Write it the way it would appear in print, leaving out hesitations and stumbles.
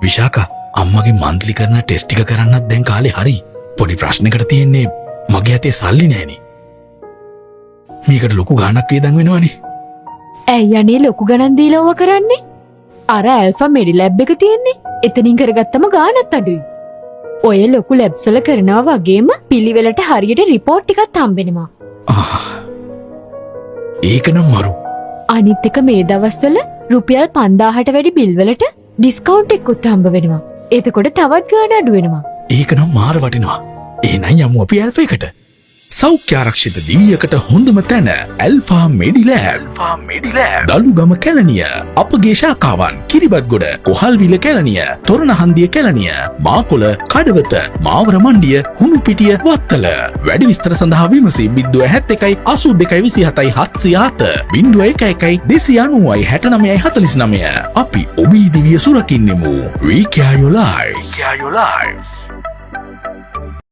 විශාකා අම්මගේ මන්ත්ලි කරන ටෙස්ට් ටික කරන්නත් දැන් කාලේ හරි. පොඩි ප්‍රශ්නයකට තියෙන්නේ මගේ අතේ සල්ලි නෑනේ. මේකට ලොකු ගාණක් වියදම් වෙනවනේ. ඇයි අනේ ලොකු ගණන් දීලා ඕවා කරන්නේ? අර ඇල්ෆා මෙඩි ලැබ් එක තියෙන්නේ. එතනින් කරගත්තම ගාණත් අඩුයි. ඔය ලොකු ලැබ්ස් වල කරනවා වගේම පිළිවෙලට හරියට රිපෝට් ටිකක් හම්බෙනවා. ඒක නම් මරු. අනිත් එක මේ දවස්වල රුපියල් 5000ට වැඩි බිල් වලට ඩිස්කවුන්ට් එකකුත් හම්බ වෙනවා. එතකොට තවත් ගාණ අඩු වෙනවා. ඒක නම් මාර වටිනවා. එහෙනම් යමු අපි ඇල්ෆා එකට. සෞඛ්‍ය ආරක්ෂිත දිවියකට හොඳම තැන ඇල්ෆා මෙඩිලැබ්. දලුගම කැලණිය. අපගේ ශාඛාවන් කිරිබත්ගොඩ, කොහල්විල කැලණිය, තොරණහන්දිය කැලණිය, මාකොළ, කඩවත, මාවර මණ්ඩිය, හුණුපිටිය, වත්තල. වැඩි විස්තර සඳහා විමසී 71 82 27 707 01 290 69 49. අපි ඔබේ දිවිය සුරකින්නෙමු. We care your life.